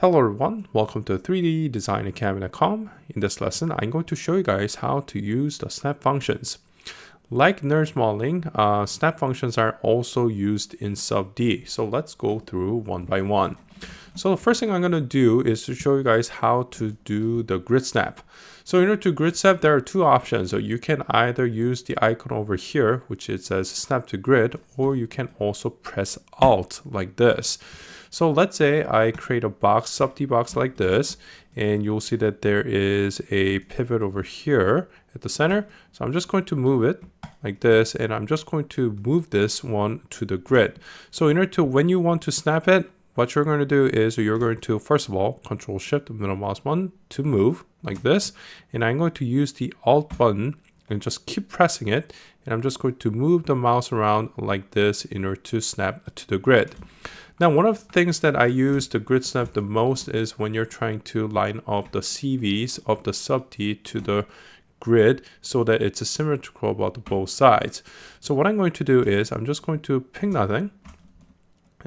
Hello everyone, welcome to 3ddesignacademy.com. In this lesson, I'm going to show you guys how to use the snap functions. Like nurse modeling, snap functions are also used in SubD. So let's go through one by one. So the first thing I'm going to do is to show you guys how to do the grid snap. So in order to grid snap, there are two options. So you can either use the icon over here, which it says snap to grid, or you can also press Alt like this. So let's say I create a box, SubD box like this, and you'll see that there is a pivot over here at the center. So I'm just going to move it like this, and I'm just going to move this one to the grid. So in order to, when you want to snap it, what you're going to do is you're going to, first of all, Control Shift middle mouse button to move like this. And I'm going to use the Alt button and just keep pressing it. And I'm just going to move the mouse around like this in order to snap to the grid. Now, one of the things that I use the grid snap the most is when you're trying to line up the CVs of the SubD to the grid so that it's symmetrical about both sides. So what I'm going to do is I'm just going to pick nothing.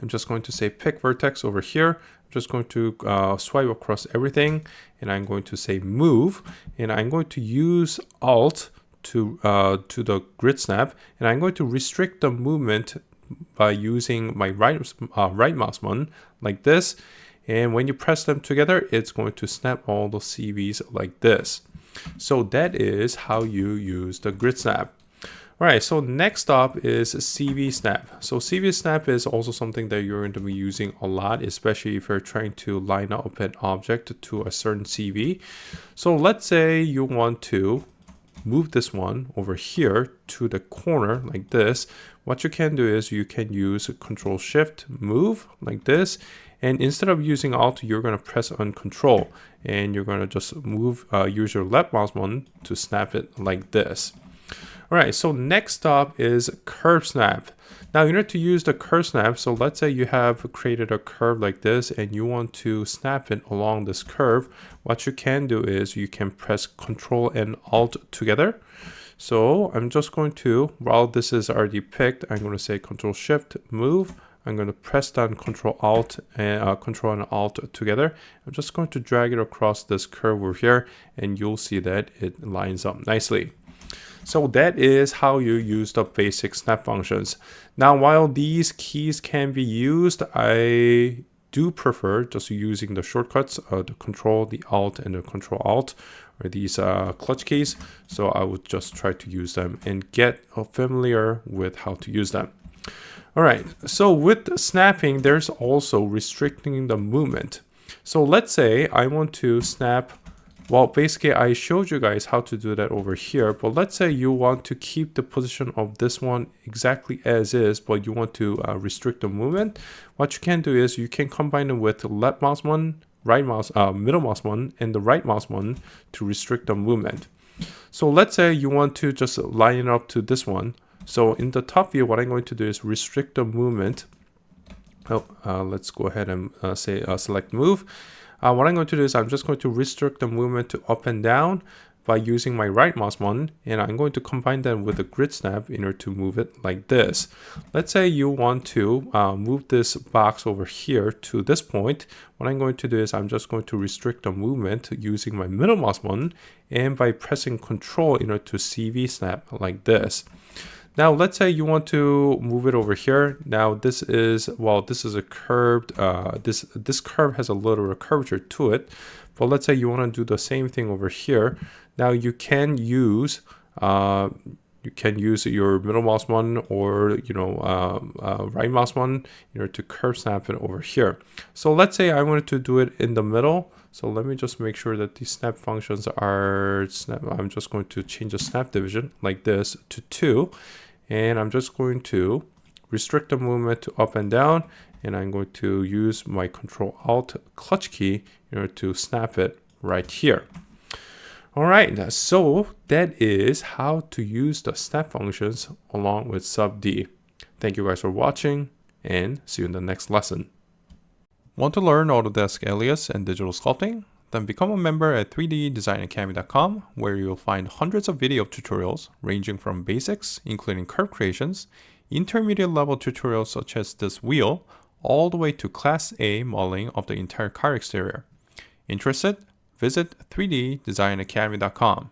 I'm just going to say pick vertex over here. I'm just going to swipe across everything, and I'm going to say move, and I'm going to use Alt to the grid snap, and I'm going to restrict the movement by using my right mouse button like this. And when you press them together, it's going to snap all the CVs like this. So that is how you use the grid snap. All right, so next up is CV snap. So CV snap is also something that you're going to be using a lot, especially if you're trying to line up an object to a certain CV. So let's say you want to move this one over here to the corner like this. What you can do is you can use Control Shift move like this, and instead of using Alt, you're going to press on Control, and you're going to just move, use your left mouse button to snap it like this. All right, so next up is curve snap. Now, in order to use the curve snap, so let's say you have created a curve like this and you want to snap it along this curve. What you can do is you can press Control and Alt together. So I'm just going to, while this is already picked, I'm going to say Control Shift move. I'm going to press down Control Alt and Control and Alt together. I'm just going to drag it across this curve over here, and you'll see that it lines up nicely. So that is how you use the basic snap functions. Now, while these keys can be used, I do prefer just using the shortcuts, the Control, the Alt, and the Control Alt, or these clutch keys. So I would just try to use them and get familiar with how to use them. All right, so with snapping, there's also restricting the movement. So let's say I want to snap. Well, basically, I showed you guys how to do that over here, but let's say you want to keep the position of this one exactly as is, but you want to restrict the movement. What you can do is you can combine it with the left mouse button, right mouse, middle mouse button, and the right mouse button to restrict the movement. So let's say you want to just line it up to this one. So in the top view, what I'm going to do is restrict the movement. Let's go ahead and say select move. What I'm going to do is I'm just going to restrict the movement to up and down by using my right mouse button, and I'm going to combine them with a grid snap in order to move it like this. Let's say you want to move this box over here to this point. What I'm going to do is I'm just going to restrict the movement using my middle mouse button and by pressing Control in order to CV snap like this. Now, let's say you want to move it over here. Now, this is, well, this is a curved, this curve has a little curvature to it. But let's say you want to do the same thing over here. Now, you can use your middle mouse button or, right mouse button in order to curve snap it over here. So let's say I wanted to do it in the middle. So let me just make sure that these snap functions are snap. I'm just going to change the snap division like this to 2. And I'm just going to restrict the movement to up and down. And I'm going to use my Control Alt clutch key in order to snap it right here. All right, so that is how to use the snap functions along with SubD. Thank you guys for watching, and see you in the next lesson. Want to learn Autodesk Alias and digital sculpting? Then become a member at 3ddesignacademy.com, where you'll find hundreds of video tutorials ranging from basics, including curve creations, intermediate level tutorials such as this wheel, all the way to Class A modeling of the entire car exterior. Interested? Visit 3ddesignacademy.com.